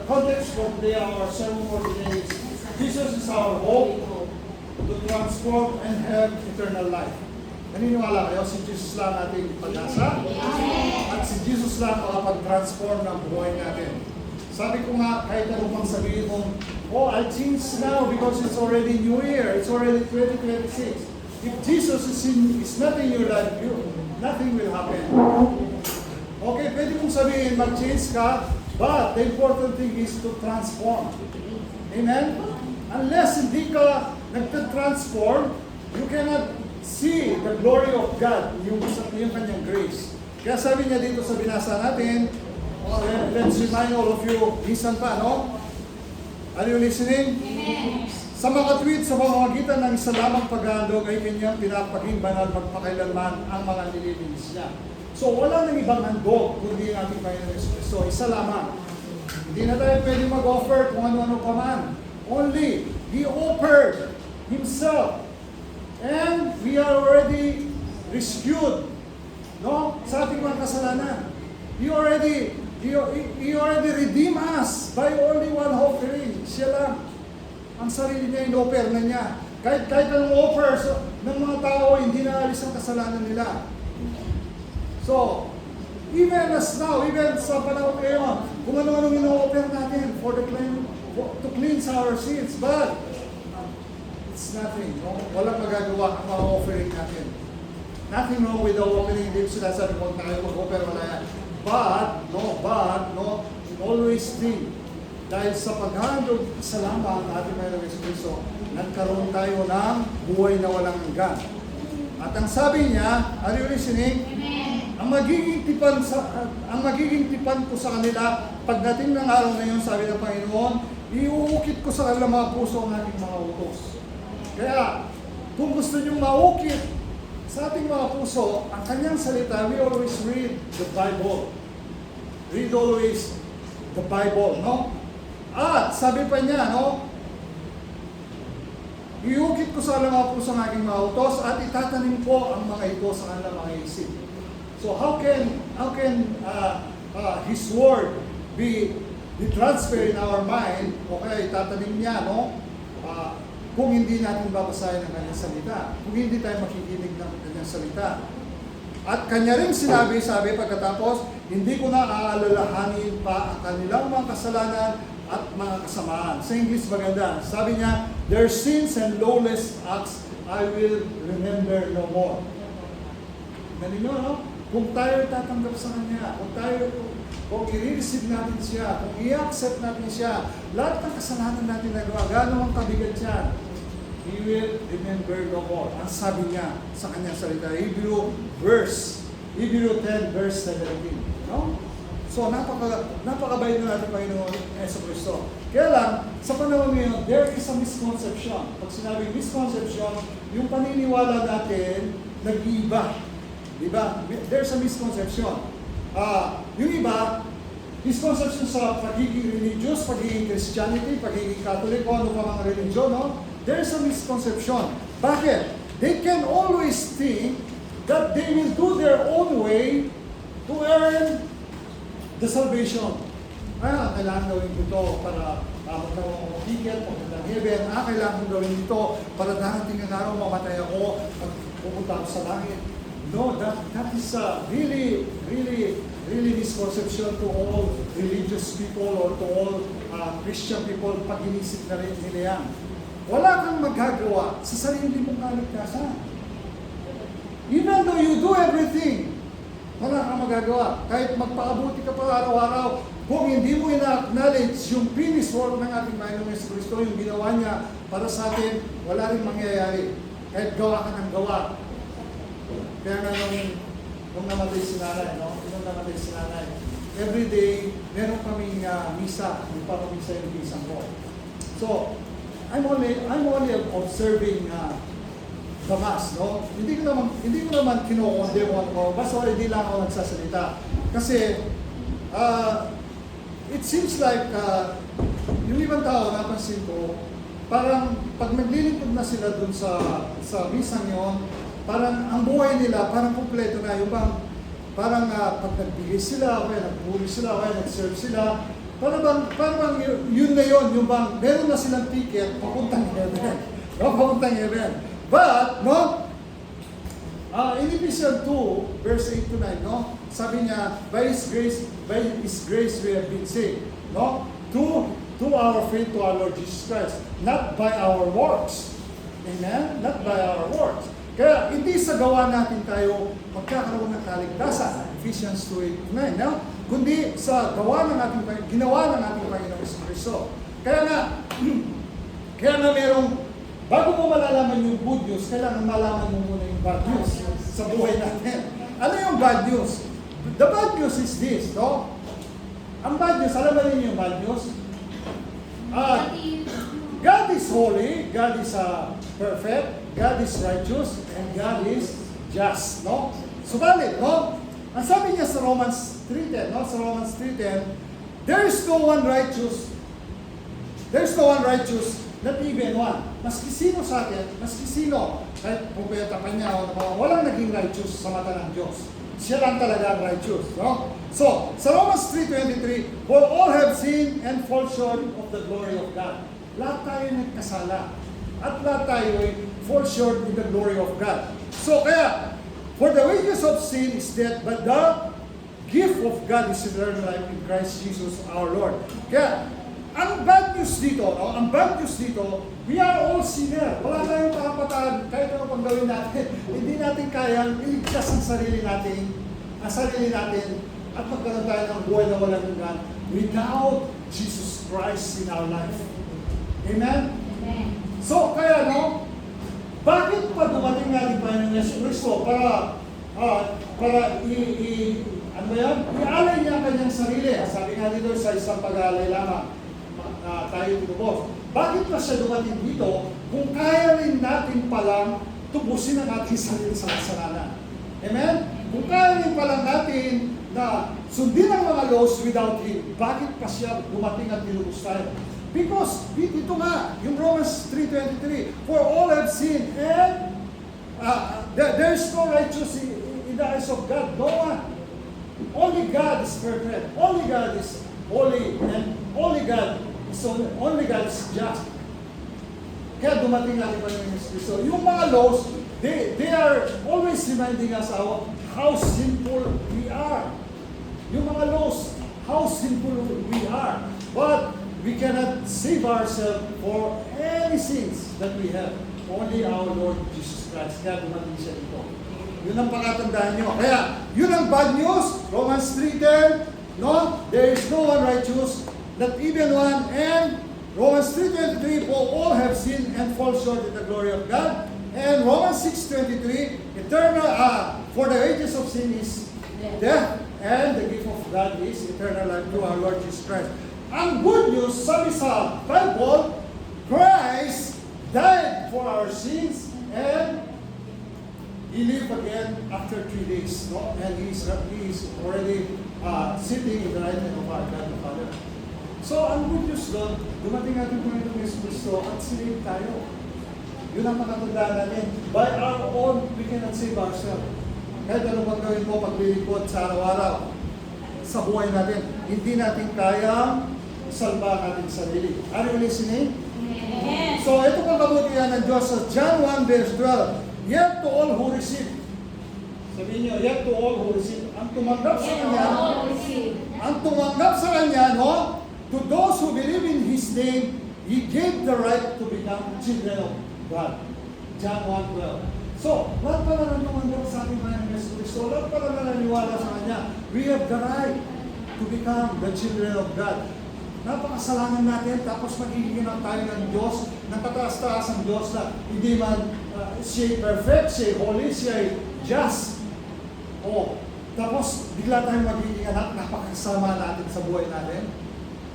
context for today, our sermon for today is Jesus is our hope to transform and have eternal life. Naniniwala kayo, si Jesus lang ating pag-asa? At si Jesus lang makapag-transform ng buhay natin. Sabi ko nga, kahit ano pang sabihin mo, oh, I'll change now because it's already New Year, it's already 2026. If Jesus is not in your life, nothing will happen. Okay, pwede mong sabihin, mag-change ka, but the important thing is to transform. Amen? Unless hindi ka nag-transform, you cannot see the glory of God, yung kanyang grace. Kaya sabi niya dito sa binasa natin, let's remind all of you, minsan pa, no? Are you listening? Amen. Sa mga tweet sa pamamagitan ng isa lamang paghandog ay kanyang pinapaging banal magpakailanman ang mga nililinis niya. So wala nang ibang handog kundi ang ating Panginoon Kristo. Isa lamang. Hindi na tayo pwede mag-offer kung ano-ano pa man. Only, He offered Himself. And we are already rescued, no? Sa ating mga kasalanan. He already redeemed us by only one offering. Siya lang. Ang sarili niya, in-offer na niya. Kahit anong offer ng mga tao, hindi na alis ang kasalanan nila. So, even as now, even sa panahon ngayon, kung ano-anong in-offer natin to cleanse our sins, but it's nothing. No? Walang magagawa ang mga offering natin. Nothing wrong with the offering. Hindi ko sinasabi kung tayo mag-offer, wala yan. But, always think, dahil sa paghandog sa lamang ng ating Panginoong Kristo, nagkaroon tayo ng buhay na walang hanggan. At ang sabi niya, are you listening? Amen. Ang magiging tipan ko sa kanila, pagdating ng araw na yun, sabi ng Panginoon, iuukit ko sa kanila mga puso ang ating mga utos. Kaya, kung gusto niyong maukit sa ating mga puso, ang kanyang salita, we always read the Bible. Read always the Bible, no? At sabi pa niya, no? Iukit ko sa mga puso ang aking mga utos at itatanim ko ang mga ito sa kanilang mga isip. So how can His Word be transferred in our mind? O kaya itatanim niya, no? Kung hindi natin babasahin ang kanyang salita, kung hindi tayo makikinig ng kanyang salita. At kanya rin sabi pagkatapos, hindi ko na aalalahanin pa ang kanilang mga kasalanan at mga kasamaan. Sa English maganda, sabi niya, their sins and lawless acts I will remember no more. Ganun nyo, no? Kung tayo tatanggap sa Kanya, kung i-receive natin siya, kung i-accept natin siya, lahat ng kasalanan natin nagawa, gano'n ang kabigat siya, He will remember no more. Ang sabi niya sa kanyang salita, Hebrew 10 verse 17. No? So, napakabait na natin Panginoon Yesu Cristo. Kaya lang, sa panahon ngayon, there is a misconception. Pag sinabing misconception, yung paniniwala natin, nag-iiba. Diba? There's a misconception. Yung iba, misconception sa pagiging religious, pagiging Christianity, pagiging Catholic, o ano pa mga religion, no? There's a misconception. Bakit? They can always think that they will do their own way to earn the salvation. Kailangan gawin ko ito para magkaroon ako ng ticket, magkakang heaven. Kailangan ko gawin ito para darating ang araw, mamatay ako at pupunta ako sa langit. No, that is a really misconception to all religious people or to all Christian people pag inisip na rin nila yan. Wala kang magagawa sa sarili mong kaligtasan. Even though you do everything, wala kang magagawa. Kahit magpakabuti ka pa araw-araw, kung hindi mo ina-acknowledge yung finished work ng ating Panginoong Jesucristo, yung ginawa niya para sa atin, wala rin mangyayari. Kahit gawa ka ng gawa. Kaya nga nung namatay si nanay, no? Nung namatay si nanay, every day, meron kaming misa. May papamisa yung misa ko. So, I'm only observing the mass, no? Hindi ko naman kino-condemn ako, basta hindi lang ako nagsasalita. Kasi it seems like yung ibang tao, napansin ko, parang pag naglilingkod na sila dun sa misang yon, parang ang buhay nila parang kumpleto na, yung parang pag nagbigay sila, kaya nagpuri sila, kaya nag-serve sila, parang yun na yun, yung bang, meron na silang ticket, papuntang heaven. No, papuntang heaven. But, no, in Ephesians 2, verse 8 to 9, no, sabi niya, by His grace we have been saved. No? To our faith to our Lord Jesus Christ, not by our works. Amen? Not by our works. Kaya hindi sa gawa natin tayo magkakaroon ng kaligtasan. Ephesians 2:8-9, no? Kundi sa gawa ng ating ginawa ng ating Panginoong Kristo. Kaya nga merong, bago mo malalaman yung good news, kailangan malaman mo muna yung bad news sa buhay natin. Ano yung bad news? The bad news is this, no? Ang bad news, alam mo rin yung bad news? God is holy, God is perfect, God is righteous, and God is just, no? Subalit, no? Ang sabi niya sa Romans 3:10, no? Sa Romans 3:10, there is no one righteous, not even one. Maski sino sa atin, maski sino, kahit pupeta pa niya, walang naging righteous sa mata ng Diyos. Siya lang talaga ang righteous, no? So, sa Romans 3:23, for all have sinned and fall short of the glory of God. Lahat tayo nagkasala. At lahat tayo ay fall short in the glory of God. So, kaya, for the wages of sin is death, but the gift of God is eternal life in Christ Jesus our Lord. Kaya, ang bad news dito, no? Ang bad news dito, we are all sinner. Wala tayong karapatan, kahit ano pang gawin natin. Hindi natin kayang iligtas ang sarili natin, at magkaroon tayo ng buhay na walang hanggan without Jesus Christ in our life. Amen? Amen. So, kaya, no? Bakit pa dumating natin Panginoon Yesu Cristo para ialay niya ang kanyang sarili. Sabi nga dito sa isang pag-aalay lamang, tayo tubos. Bakit pa siya dumating dito kung kaya rin natin palang tubusin ang ating sarili sa kasalanan? Amen? Kung kaya rin palang natin na sundin ang mga laws without Him, bakit pa siya dumating at tinubos tayo? Because, ito nga, yung Romans 3:23, for all have sinned and there is no righteous in the eyes of God. No one. Only God is perfect. Only God is holy. And only God is just. Kaya dumating natin pa ng Kristo. Yung mga laws, they are always reminding us how sinful we are. Yung mga laws, how sinful we are. But we cannot save ourselves for any sins that we have. Only our Lord Jesus Christ. Kaya dumating siya dito. Yun ang pakatandaan nyo. Kaya, yun ang bad news. Romans 3:10, no? There is no one righteous, not even one. And Romans 3:23, for all have sinned and fall short of the glory of God. And Romans 6:23, for the wages of sin is death, and the gift of God is eternal life through our Lord Jesus Christ. Ang good news, sabi sa Bible, Christ died for our sins and He lived again after 3 days. No? And He is already sitting in the right hand of our God the Father. So, ang good news doon, dumating natin Panginoong Yesu Cristo at sinave tayo. Yun ang makatandaan natin. By our own, we cannot save ourselves. Kahit anong paggawin mo, paglilingkod sa araw-araw, sa buhay natin, hindi natin kayang salba ang ating sarili. Are you listening? Amen. So, ito pang kabutihan ng Diyos sa John 1 verse 12. Yet to all who receive. Sabihin niyo, yet to all who receive. Ang tumanggap sa Kanya, no? To those who believe in His name, He gave the right to become children of God. John 1:12. So, lahat pala na tumanggap sa ating Panginoong Yesu Cristo, lahat pala na naniwala sa Kanya, we have the right to become the children of God. Napakasalanan natin, tapos magiging tayo ng Diyos, ng kataas-taas ang Diyos na hindi man siya perfect, siya holy, siya just. Tapos bigla tayong magiging anak, napakasama natin sa buhay natin.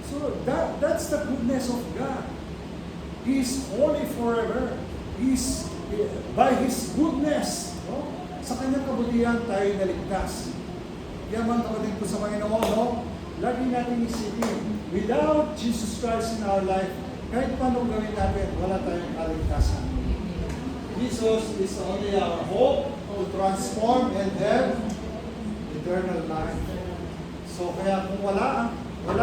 So that's the goodness of God. He is holy forever. By His goodness, no? Sa Kanyang kabutihan tayo naligtas. Kaya mga kapatid ko sa Panginoon, no? Lagi natin isipin, without Jesus Christ in our life, kahit paano gawin natin, wala tayong kaligtasan. Jesus is only our hope to transform and have eternal life. So kaya kung wala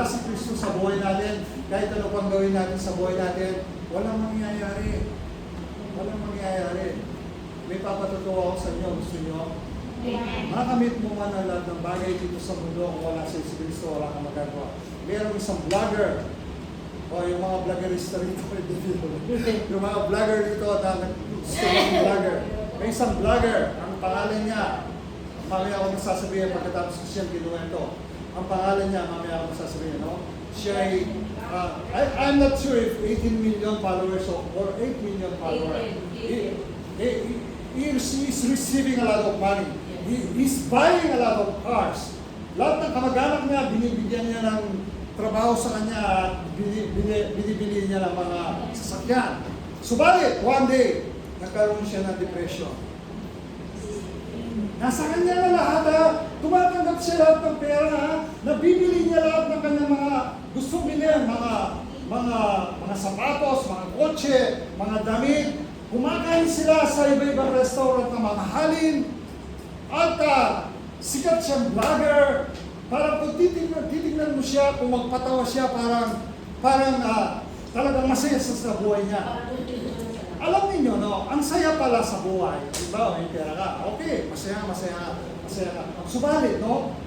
si Kristo sa buhay natin, kahit ano pang gawin natin sa buhay natin, walang mangyayari. Walang mangyayari. May papatutuwa ako sa inyo. Gusto nyo? Makamit mo man ang lahat ng bagay dito sa mundo kung wala sa si Kristo, wala kang magagawa. Merong isang vlogger, o yung mga vloggerista rito, yung mga vlogger dito na gusto ng vlogger. May isang vlogger, ang pangalan niya, mamaya ako magsasabihin pagkatapos ko siya kinuwento. Ang pangalan niya, mamaya ako magsasabihin, no? Siya ay, I'm not sure if 18 million followers or 8 million followers. He's receiving a lot of money. He's buying a lot of cars. Lahat ng kamag-anak niya, binibigyan niya ng trabaho sa kanya at binibili niya ng mga sasakyan. Subalit, one day, nagkaroon siya ng depression. Nasa kanya na lahat, tumatanggap siya lahat ng pera, nabibili niya lahat ng kanyang mga gusto bilhin, mga sapatos, mga kotse, mga damit. Kumakain sila sa iba-ibang restaurant na mamahalin. At sikat siyang vlogger. Parang kung titignan mo siya, kung magpatawa siya, parang talagang masaya sa buhay niya. Alam niyo, no, ang saya pala sa buhay. Diba, may pera ka. Okay, masaya ka. Subalit, no,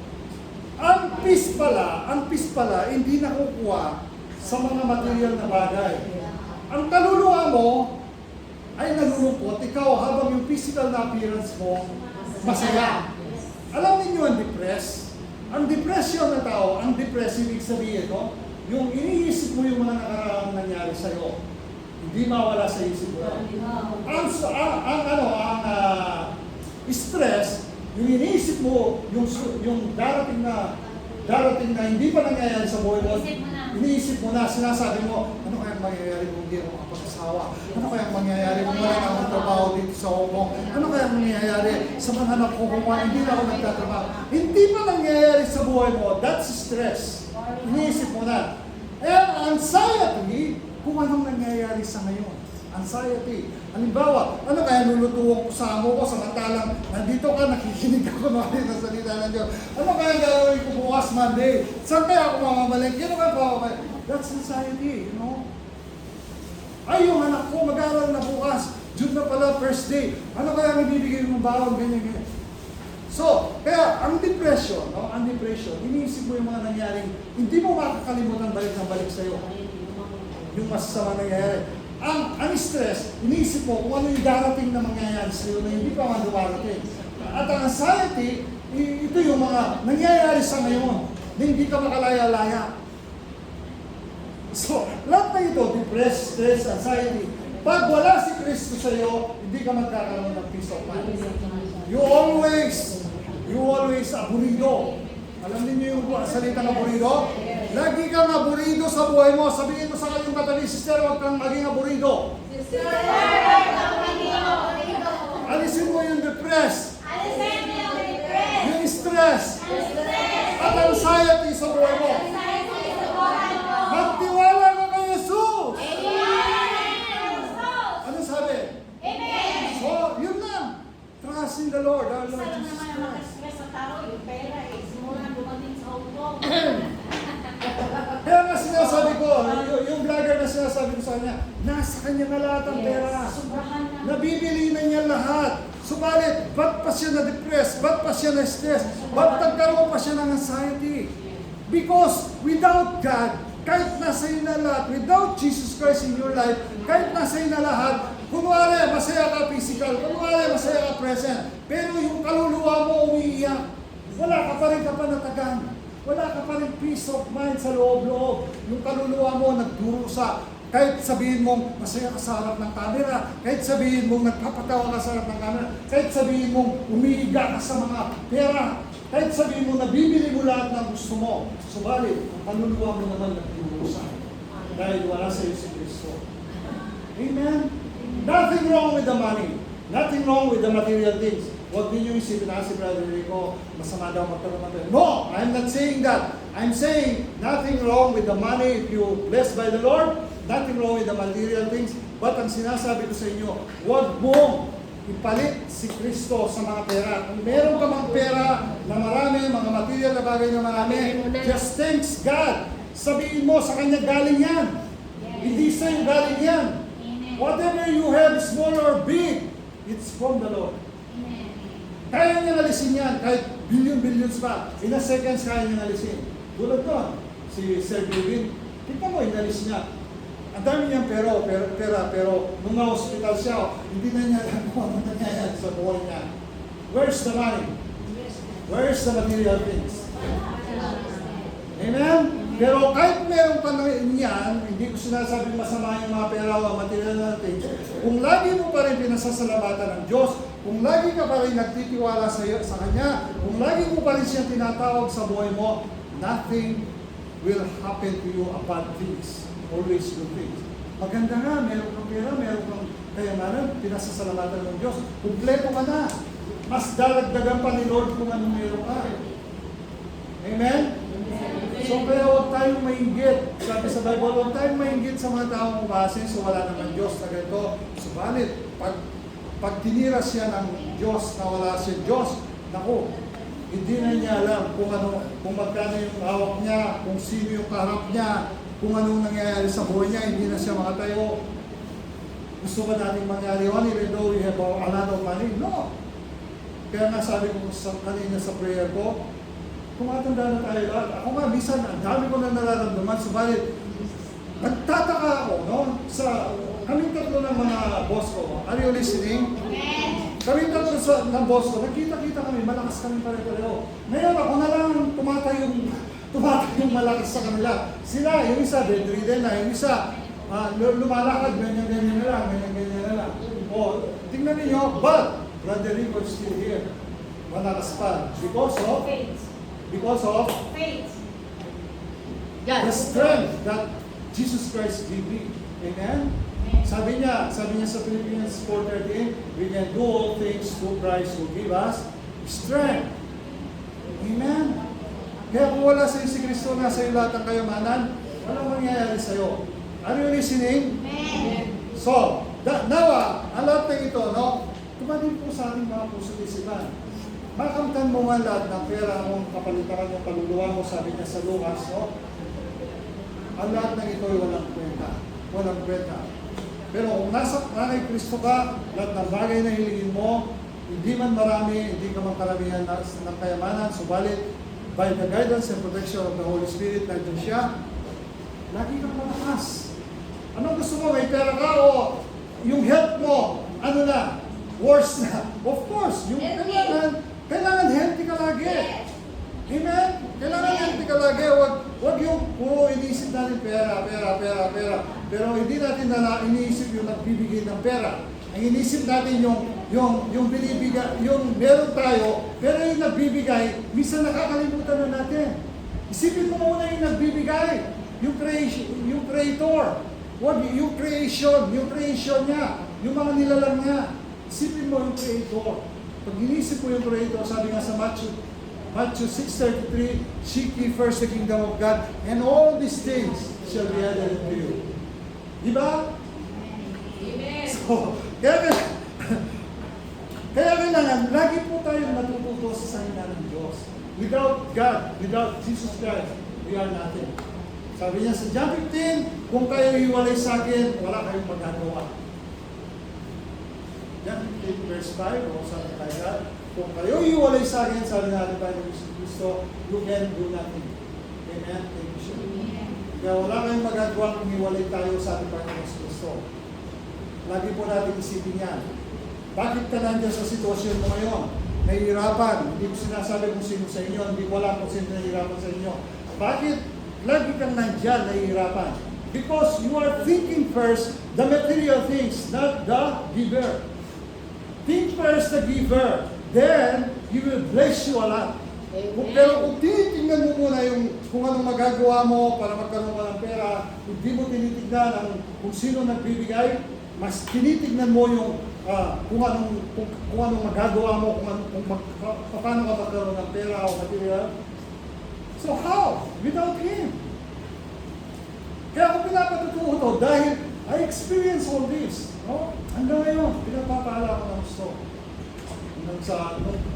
ang peace pala, hindi nakukuha sa mga material na bagay. Ang kaluluwa mo ay nalulungkot. Ikaw, habang yung physical na appearance mo, masaya. Alam niyo ang depressed? Ang depression ng tao, ang depressive, ibig sabihin, no? Yung iniisip mo yung mga nakaraang nangyari sa'yo, hindi mawala sa isip mo. Ang stress, yung iniisip mo, yung darating na hindi pa nangyayari sa buhay mo, iniisip mo na, sinasabi mo, ano kayang mangyayari kung hindi ako makapag-asawa? Ano kayang mangyayari kung wala akong trabaho dito sa Hong Kong? Ano kayang mangyayari sa mga anak ko kung hindi na ako nagtatrabaho? Hindi pa nangyayari sa buhay mo, that's stress. Iniisip mo na. And anxiety, kung anong nangyayari sa ngayon. Anxiety. Halimbawa, ano kaya lulutuwang ko sa amo ko samantalang nandito ka, nakikinig ako ng salita ng Diyos. Ano kaya gagawin ko bukas Monday? Saan kaya ako mamamalengke? Ano kaya mamamalengke? That's anxiety, you know? Ay, yung anak ko, mag-aaral na bukas. June na pala, first day. Ano kaya mabibigay mong bawang, ganyan. So, kaya ang depression, no? Ang depression, iniisip mo yung mga nangyaring, hindi mo makakalimutan balik sa'yo. Yung masasama nangyayari. Ang stress, iniisip mo kung ano yung darating na mangyayari sa'yo na hindi pa man dumarating. At ang anxiety, ito yung mga nangyayari sa ngayon na hindi ka makalaya-laya. So, lahat na ito, depressed, stress, anxiety. Pag wala si Kristo sa'yo, hindi ka magkakaroon ng peace of mind. You always aburido. Alam niyo yung salita ng aburido? Lagi kang aburido sa buhay mo. Sabihin mo sa kanyang katabi, sister, huwag kang maging aburido. Sister, huwag kang maging aburido. Alisin mo yung depressed. Alisin mo yung depressed. Yung stress. At anxiety sa buhay mo. Anxiety sa buhay mo. Magtiwala ka kay Jesus. Amen. Ano sabi? Amen. So, yun lang. Trust in the Lord, our Lord Isa lang Jesus naman ang Christ. makastress sa tao, yung pera eh. Simula dumating sa Hong Kong. Kaya nga sinasabi ko, yung vlogger na sinasabi ko sa kanya, nasa kanya na lahat ang pera. Sobrahan na. Nabibili na niya lahat. Subalit, ba't pa siya na-depress? Ba't pa siya na-stress? Ba't nagkaroon pa siya ng anxiety? Because without God, kahit nasa iyo na lahat, without Jesus Christ in your life, kahit nasa iyo na lahat, kunwari, masaya ka physical, kunwari, masaya ka present, pero yung kaluluwa mo umiiyak, wala ka pa rin kapanatagan. Wala ka pa rin peace of mind sa loob-loob. Yung kaluluwa mo nagdurusa. Kahit sabihin mong masaya ka sa harap ng camera, kahit sabihin mong nagpapatawa ka sa harap ng camera, kahit sabihin mong umiiga ka sa mga pera, kahit sabihin mong nabibili mo lahat ng gusto mo. Subalit, ang kaluluwa mo naman nagdurusa. Dahil wala sa iyo si Kristo. Amen? Nothing wrong with the money. Nothing wrong with the material things. Huwag ninyo isipin na si Brother Rico, masama daw magkaroon ng pera. No, I'm not saying that. I'm saying nothing wrong with the money if you blessed by the Lord. Nothing wrong with the material things. But ang sinasabi ko sa inyo, huwag mong ipalit si Kristo sa mga pera. Kung meron ka mang pera na marami, mga material na bagay na marami, just thanks God. sabihin mo sa Kanya galing yan. Hindi sa'yo galing yan. Amen. Whatever you have, small or big, it's from the Lord. Amen. Kaya niya alisin yan, kahit billions pa. In a seconds, kaya niya alisin. Tulad doon, si Sir David, tignan mo, inalis niya. Ang dami niyang pero nung na-hospital siya, hindi na niya alam kung ano nangyayari sa buhay niya. Where's the money? Where's the material things? Amen? Pero kahit meron pa niyan, hindi ko sinasabing masama yung mga pera o material na things. Kung lagi mo pa rin pinasasalamatan ng Diyos, kung lagi ka pa rin nagtitiwala sa Kanya, kung lagi mo pa rin siya tinatawag sa buhay mo, nothing will happen to you about things. Always good things. Maganda nga, meron kang pera, meron kang kayamanan, pinasasalamatan ng Diyos. Kumpleto ka na. Mas daragdagan pa ni Lord kung anong meron ka. Amen? So kaya huwag tayong mainggit. Sabi sa Bible, huwag tayong mainggit sa mga taong umase, so wala naman Diyos na ganito. Subalit, pag tinira siya ng Diyos na wala siya Diyos, naku, hindi na niya alam kung magkano yung hawak niya, kung sino yung kaharap niya, kung anong nangyayari sa buhay niya, hindi na siya makatayo. Gusto ba natin mangyari yun, even though we have a lot of money? No. Kaya nga sabi ko kanina sa prayer ko, tumatanda na tayo lahat. Ako nga, minsan, ang dami ko na nararamdaman, subalit, nagtataka ako, no? Kaming tatlo ng mga boss ko, are you listening? Amen. Kaming tatlo ng boss ko, nagkita-kita kami, malakas kami pare-pareho. Ngayon, ako na lang tumatayong malakas sa kanila. Sila, yung isa, bedridden na, yung isa, lumalakad, ganyan-ganyan na lang, ganyan-ganyan na lang. O, tingnan ninyo, but, Brother Rico is still here. Malakas pa. Because of Faith. the strength that Jesus Christ gave me. Amen? Sabi niya sa Philippians 4:13, we can do all things through Christ who give us strength. Amen? Kaya kung wala sa si Kristo, nasa iyo lahat ng kayamanan, walang mangyayari sa iyo. Are you listening? Amen. So, nawa, ang lahat ng ito, no? Tumating po sa ating mga puso at isipan. Makamtan mo nga lahat ng pera mong kapalitan ng kaluluwa mo, sabi niya sa Lucas, no? Ang lahat ng ito ay walang kwenta. Walang kwenta. Pero kung nasa kay Kristo ka, lahat ng bagay na hilingin mo, hindi man marami, hindi ka man karamihan ng kayamanan, subalit, by the guidance and protection of the Holy Spirit, nandiyan siya, lagi kang malakas. Anong gusto mo? May pera ka o yung health mo, ano na? Worse na. Of course, yung kailangan healthy ka lagi. Amen? Kailangan healthy ka lagi. Huwag yung puro iniisip natin pera. Pero hindi natin iniisip yung nagbibigay ng pera. Ang iniisip natin yung binibigay, yung meron tayo, pero yung nagbibigay, minsan nakakalimutan na natin. Isipin mo muna yung nagbibigay, yung creator. Huwag yung creation niya, yung mga nilalang niya. Isipin mo yung creator. Pag inisip mo yung creator, sabi nga sa Matthew 6:33, seek ye first the kingdom of God, and all these things shall be added to you. Diba? Amen. So, kaya kailangan, lagi po tayong natututo sa salita ng Diyos. Without God, without Jesus Christ, we are nothing. Sabi niya sa John 15, kung kayo hiwalay sa akin, wala kayong magagawa. John 15 verse 5, o something like that. Kung kayo hiwalay sa akin, sabi natin tayo ng Kristo, you can do nothing. Amen? Thank you, sir. Kaya wala kayong magagawa kung hiwalay tayo sa ating Panginoon Kristo. Lagi po natin isipin yan. Bakit ka nandiyan sa sitwasyon mo ngayon? Nahihirapan. Hindi ko sinasabi kung sino sa inyo. Hindi ko alam kung sino nahihirapan sa inyo. Bakit lagi kang nandiyan nahihirapan? Because you are thinking first the material things, not the giver. Think first the giver. Then, He will bless you a lot. Pero kung tinitingnan mo muna kung anong magagawa mo para magkaroon ka ng pera, hindi mo tinitignan kung sino nagbibigay, mas tinitignan mo kung anong magagawa mo, paano ka magkaroon ng pera o material. So how? Without Him. Kaya ako pinapatutuo to dahil I experience all this. No? Hanggang ngayon, pinapapaala ko ng gusto. Nung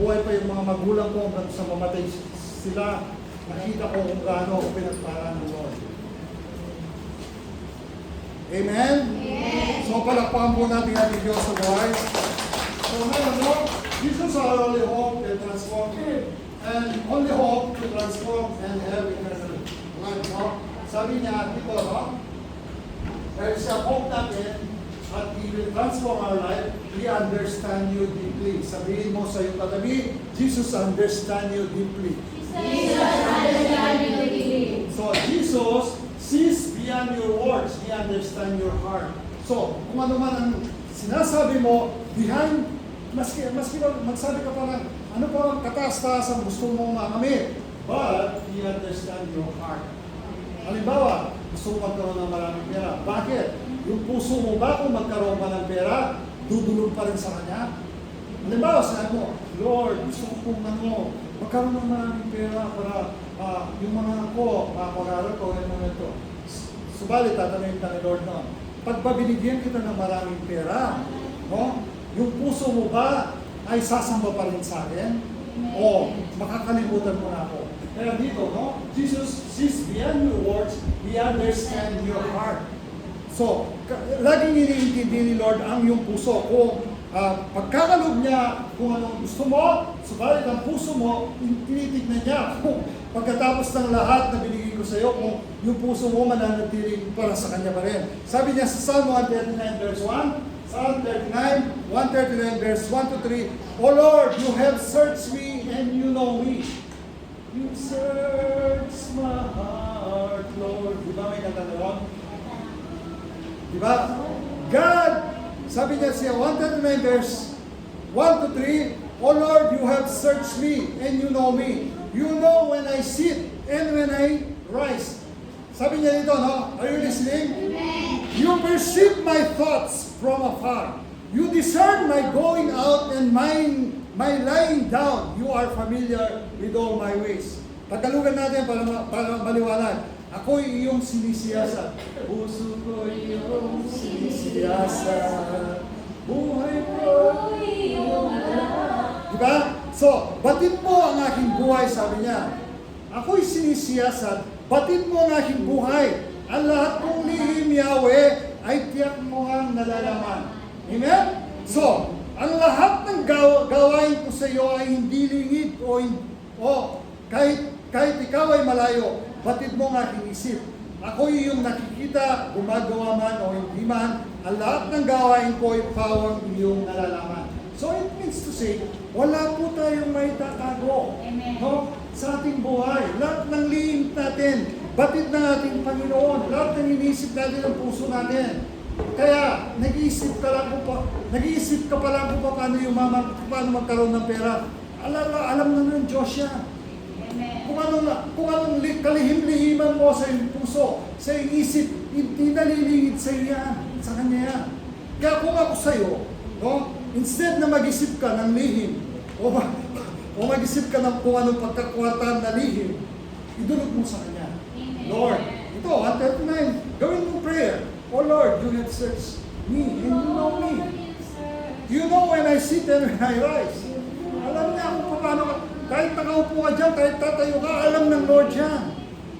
buhay pa yung mga magulang ko, hanggang sa mamatay sila, nakita ko kung gaano ako pinagpala ng Lord. Amen? Amen. So palakpakan po natin ating Diyos sa buhay. So ngayon, no? Jesus our only hope to transform and only hope to transform and have eternal life, no? Sabi niya dito, no? Dahil siya hope natin at He will transform our life, He understand you deeply. Sabihin mo sa iyong katabi, Jesus understand you deeply. Jesus understand you deeply. So Jesus sees beyond your words, He understand your heart. So kung ano man ang sinasabi mo, behind, maski magsabi ka pa ng ano pa ang kataas-taas ang gusto mong makamit, but He understand your heart. Halimbawa, gusto mo magkaroon ng maraming pera. Bakit? Yung puso mo ba kung magkaroon ka ng pera, dudulog pa rin sa Kanya? Halimbawa, sabi mo, Lord, gusto ko kung magkaroon ng maraming pera para yung mga anak ko, mag-aaral ko, ganyan ito. Subalit, tatanungin ka ni Lord noon, pag binigyan kita ng maraming pera, no, yung puso mo ba ay sasamba pa rin sa akin? O makakalimutan mo na ako? Kaya dito, no, Jesus sees beyond your words, He understands your heart. So, laging iniintindi ni Lord ang iyong puso. Kung pagkakaloob niya kung anong gusto mo, subalit ang puso mo, tinitignan niya kung pagkatapos ng lahat na binigay ko sa iyo, kung yung puso mo mananatiling para sa Kanya pa rin. Sabi niya sa Psalm 139 verse 1, Psalm 139 verse 1 to 3, O Lord, you have searched me and you know me. You search my heart, Lord. Di ba may kanta na ron? Di ba? God, sabi niya siya, 139 verse 1 to 3, O Lord, you have searched me and you know me. You know when I sit and when I rise. Sabi niya dito, no? Are you listening? Amen. You perceive my thoughts from afar. You discern my going out and my lying down. You are familiar with all my ways. Pagkalugan natin para maliwanag. Ako'y iyong sinisiyasat. Puso ko iyong sinisiyasat. Buhay ko iyong alam. Diba? So, batid mo ang aking buhay, sabi niya. Ako'y sinisiyasat. Batid mo ang aking buhay. Ang lahat kong lihim, Yahweh, ay tiyak mo ang nalalaman. Amen? So, ang lahat ng gawain ko sa iyo ay hindi lingid o kahit ikaw ay malayo, batid mo ang aking isip. Ako yung nakikita, gumagawa man o hindi man, ang lahat ng gawain ko ay pawang iyong nalalaman. So it means to say, wala po tayong may tatago, Amen. no, sa ating buhay. Lahat ng lihim natin, batid ng ating Panginoon, lahat ng inisip natin ng puso natin. Kaya nag-iisip ka pa lang kung paano magkaroon ng pera. Alam na ng Diyos yan. Amen. Kung anong kalihim-lihiman mo sa iyong puso, sa iyong isip, hindi nalilingid sa iyo yan, sa Kanya yan. Kaya kung ako sa iyo, no, instead na mag-isip ka ng lihim, o mag-isip ka ng kung anong pagkakuwatan na lihim, idulog mo sa Kanya. Amen. Lord, ito, 139, gawin mong prayer. Oh Lord, you have searched me and you know me. You know when I sit and when I rise. Alam niya kung paano, kahit nakaupo ka dyan, kahit tatayo ka, alam ng Lord yan.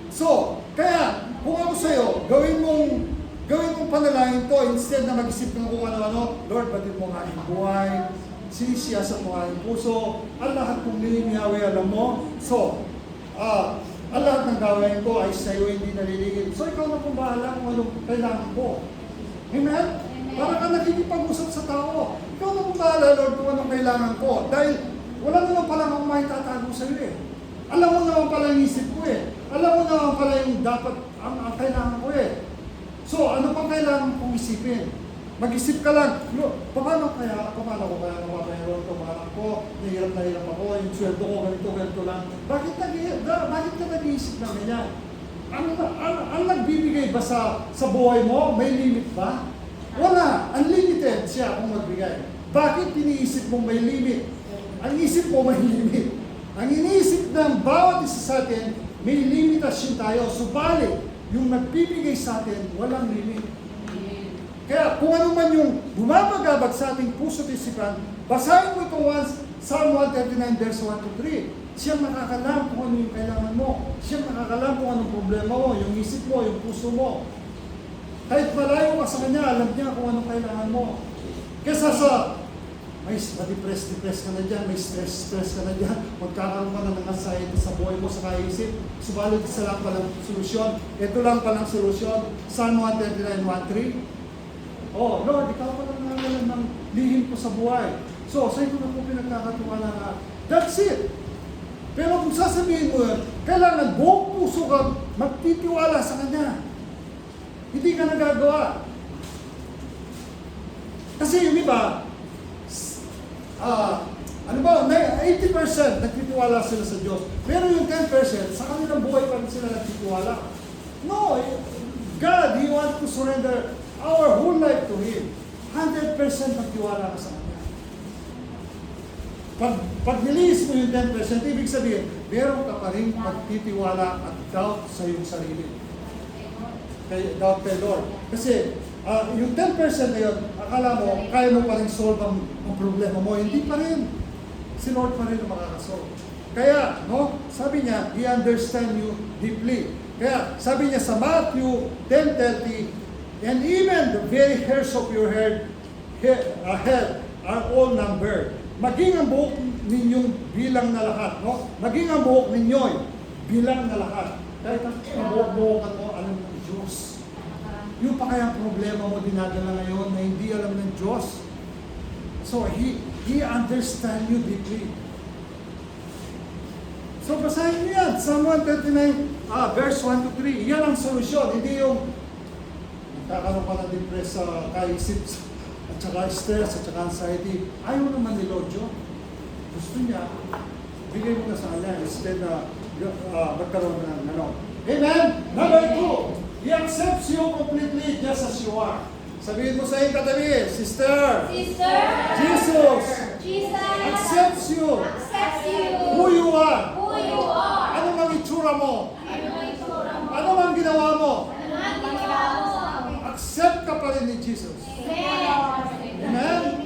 So, kaya, kung ako sa'yo, gawin mong panalangin to, instead na mag-isip ng kung ano-ano, Lord, batid mo ang aking buhay, sinisiyasat mo ang aking puso, ang lahat kong lihim, Yahweh, alam mo. So, ang lahat ng gawain ko ay sa iyo hindi nalilingid. So ikaw na kung bahala kung anong kailangan ko. Amen? Para ka nakikipag-usap sa tao. Ikaw na kung bahala, Lord, kung anong kailangan ko. Dahil wala naman pala akong may tatago sa iyo eh. Alam mo naman pala yung isip ko eh. Alam mo naman pala yung dapat ang kailangan ko eh. So ano pang kailangan kong isipin? Mag-isip ka lang, paano ko kaya napapayaron ko, mga anak ko, nahirap ako, yung sweldo ko, ganito lang. Bakit ka nag-iisip na ganyan? Ang nagbibigay ba sa buhay mo, may limit ba? Wala, unlimited siya kung magbigay. Bakit iniisip mong may limit? Ang isip mo may limit. Ang iniisip ng bawat isa sa atin, may limitasyon tayo. Subalit, yung nagbibigay sa atin, walang limit. Kaya kung ano man yung bumabagabag sa ating puso at isipan, basahin mo ito once, Psalm 139 verse 1 to 3. Siyang nakakalam kung ano yung kailangan mo. Siyang nakakalam kung anong problema mo, yung isip mo, yung puso mo. Kahit malayo ka ka sa Kanya, alam niya kung anong kailangan mo. Kesa sa, may ma-depress ka na dyan, may stress ka na dyan, magkakaroon ka na ng anxiety sa buhay mo, sa kaisip, subalit isa lang palang solusyon. Ito lang palang solusyon. Psalm 139:1-3. Oh, Lord, ikaw pa lang nangalan ng lihim ko sa buhay. So, sa ito na po pinagkakatiwala na, that's it. Pero kung sasabihin mo yun, kailangan buong puso kang magtitiwala sa Kanya. Hindi ka nagagawa. Kasi yung iba, ano ba, 80% nagtitiwala sila sa Diyos. Pero yung 10%, sa kanilang buhay pa rin sila nagtitiwala. No, God, He wants to surrender our whole life to Him. 100% nagtiwala ka sa Kanya. Pag niliis mo yung 10%, ibig sabihin, meron ka pa rin pagtitiwala at doubt sa iyong sarili. Doubt kay Lord. Kasi, yung 10% na yun, akala mo, kaya mo pa rin solve ang problema mo. Hindi pa rin. Si Lord pa rin ang makakasolve. Kaya, no, sabi niya, He understand you deeply. Kaya, sabi niya sa Matthew 10:30, and even the very hairs of your head are all numbered. Maging ang buhok ninyong bilang na lahat, no? Maging ang buhok ninyo'y bilang na lahat. Kahit ang buhok-buhokan mo, alam ng Diyos. Yung pa kaya problema mo dinadala ngayon na hindi alam ng Diyos. So, He understands you deeply. So, basahin niyo yan. Psalm 139, verse 1-3. Yan ang solusyon. Hindi yung magkakaroon ka na depress sa kaisip at saka stress at saka anxiety. Ayaw naman ni Lord John. Gusto niya, bigay mo na sa Kanya instead na magkaroon na ng ano. Amen? Number 2, He accepts you completely just as you are. Sabihin mo sa iyong katabi, Sister, Jesus accepts you who you are. Ano mang itsura mo? Ano mang ginawa mo? Accept ka pa rin ni Jesus. Amen?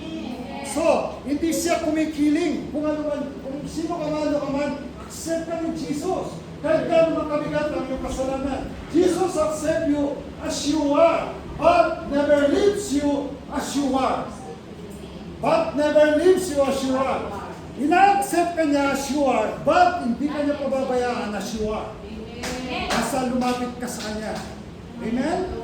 So, hindi siya kumikiling. Kung sino ka man, accept ka ni Jesus. Kahit gano'n makabigat ang iyong kasalanan. Jesus accept you as you are, but never leaves you as you are. But never leaves you as you are. Ina-accept ka niya as you are, but hindi ka niya pababayaan as you are. Basta lumapit ka sa Kanya. Amen?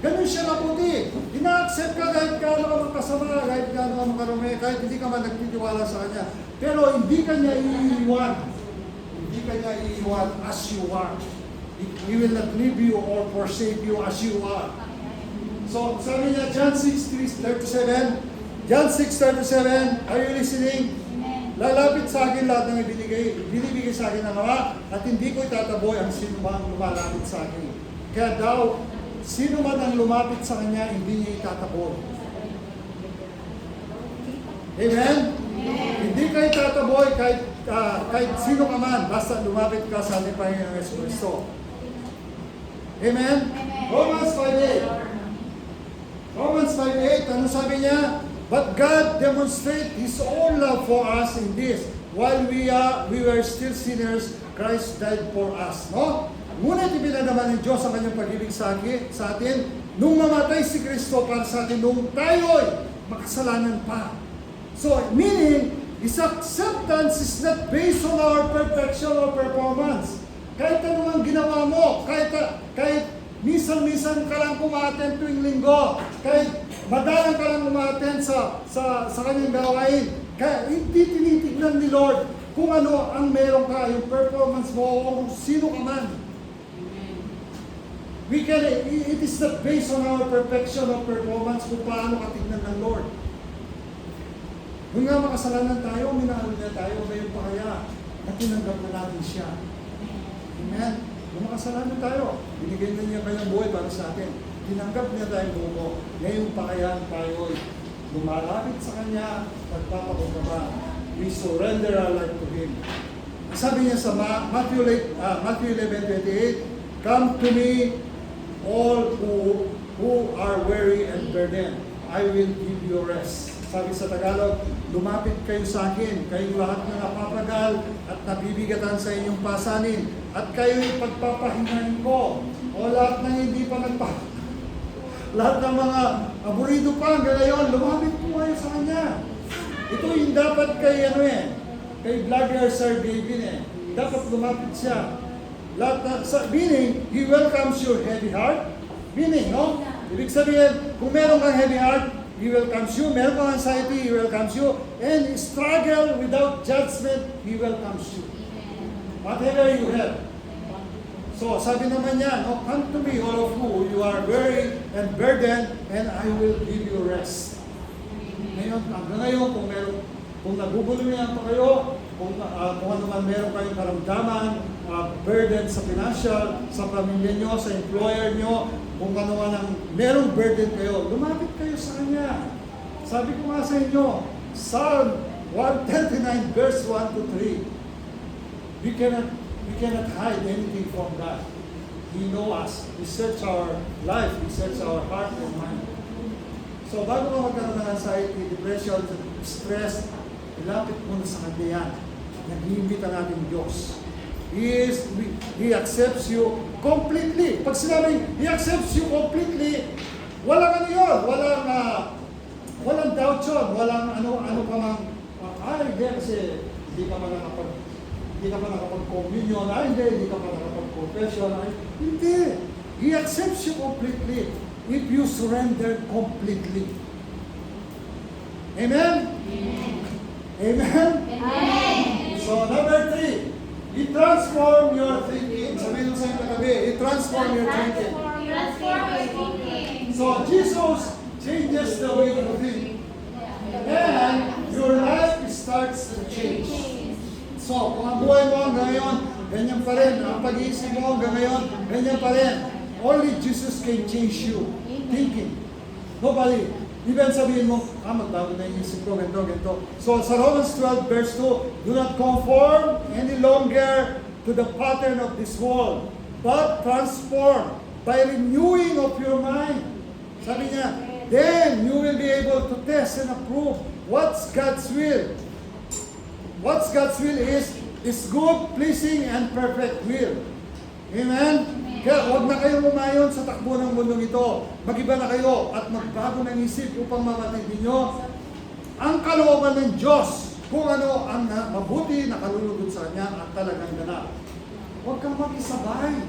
Ganun siya mabuti. Ina-accept ka kahit gaano ka magkasama, kahit gaano ka makarumi, kahit hindi ka man nagtitiwala sa Kanya. Pero hindi ka niya iiwan. Hindi ka niya iiwan as you are. He will not leave you or forsake you as you are. So, sabi niya, John 6:37, John 6:37, are you listening? Lalapit sa akin lahat ng binibigay sa akin ng Ama, at hindi ko itataboy ang sino man lumalapit sa akin. Kaya daw, sino man ang lumapit sa Kanya, hindi niya itataboy. Amen? Hindi ka itataboy kahit sino ka man, basta lumapit ka sa ating Panginoong Yesu Cristo. Amen? Romans 5:8. Romans 5:8, ano sabi niya? But God demonstrates His own love for us in this. While we were still sinners, Christ died for us. No? Ngunit ipinadaman ng Diyos ang kanyang pag-ibig sa atin nung mamatay si Kristo para sa atin nung tayo'y makasalanan pa. So, meaning, His acceptance is not based on our perfection or performance. Kahit anong ginawa mo, kahit minsan-minsan ka lang umaten tuwing linggo, kahit madalang ka lang umaten sa kanyang gawain, kaya hindi tinitignan ni Lord kung ano ang meron ka, yung performance mo o kung sino ka man. It is not based on our perfection or performance kung paano ka tignan ng Lord. Kung nga makasalanan tayo, minahal niya tayo, ngayon pa kaya na tinanggap na natin siya. Amen? Kung makasalanan tayo, binigay na niya kanyang buhay para sa atin. Tinanggap niya tayong bumo. Ngayon pa kaya tayo lumalapit sa Kanya, pagpapakumbaba. We surrender our life to Him. Sabi niya sa Matthew 11:28, come to me, all who are weary and burdened. I will give you rest. Sabi sa Tagalog, lumapit kayo sa akin, kayong lahat na napapagal at nabibigatan sa inyong pasanin, at kayo'y pagpapahingahin ko. O lahat na hindi pa lahat ng mga aburido pa hanggang ngayon, lumapit po kayo sa Kanya. Ito yung dapat kay vlogger Sir David dapat lumapit siya. Meaning, He welcomes your heavy heart. Meaning, no? Ibig sabihin, kung meron kang heavy heart, He welcomes you. Meron kang anxiety, He welcomes you. And struggle without judgment, He welcomes you. Whatever you have. So, sabi naman niya, no, come to me, all of you are weary and burdened, and I will give you rest. Ngayon, hanggang ngayon, kung naguguluhan pa kayo, kung ano man meron kayong karamdaman, burden sa financial, sa pamilya nyo, sa employer nyo, kung ano man ang merong burden kayo, lumapit kayo sa Kanya. Sabi ko nga sa inyo, Psalm 139 verse 1 to 3, we cannot hide anything from God. He knows us. He search our life. He search our heart and mind. So bago ka magkaroon ng anxiety, depression, stress, ilapit mo na sa Kanya yan. Nag-iimbit ang ating Diyos. He accepts you completely. Pag sinabing He accepts you completely, walang ano yun, walang doubt yun, walang ano pa mang, hindi kasi hindi ka pa nakapag-communion, hindi ka pa nakapag-confession, hindi. He accepts you completely if you surrender completely. Amen? Amen? Amen. So, number 3, He transform your thinking. Sabihin mo sa iyong katabi, He transform your thinking. Transform your thinking. So, Jesus changes the way you think. And your life starts to change. So, kung ang buhay mo hanggang ngayon, ganyan pa rin. Ang pag-iisip mo hanggang ngayon, ganyan pa rin. Only Jesus can change you. Thinking. Nobody. Even sabihin mo, magbago na yung isip ko, ganito. So, sa Romans 12 verse 2, do not conform any longer to the pattern of this world, but transform by renewing of your mind. Sabi niya, then you will be able to test and approve what's God's will. What's God's will is good, pleasing, and perfect will. Amen? Kaya huwag na kayong umayon sa takbo ng mundong ito. Mag-iba na kayo at magbago ng isip upang mamatid ninyo ang kalooban ng Diyos kung ano ang mabuti na kalulugod sa Kanya at talagang ganap. Huwag kang mag-isabay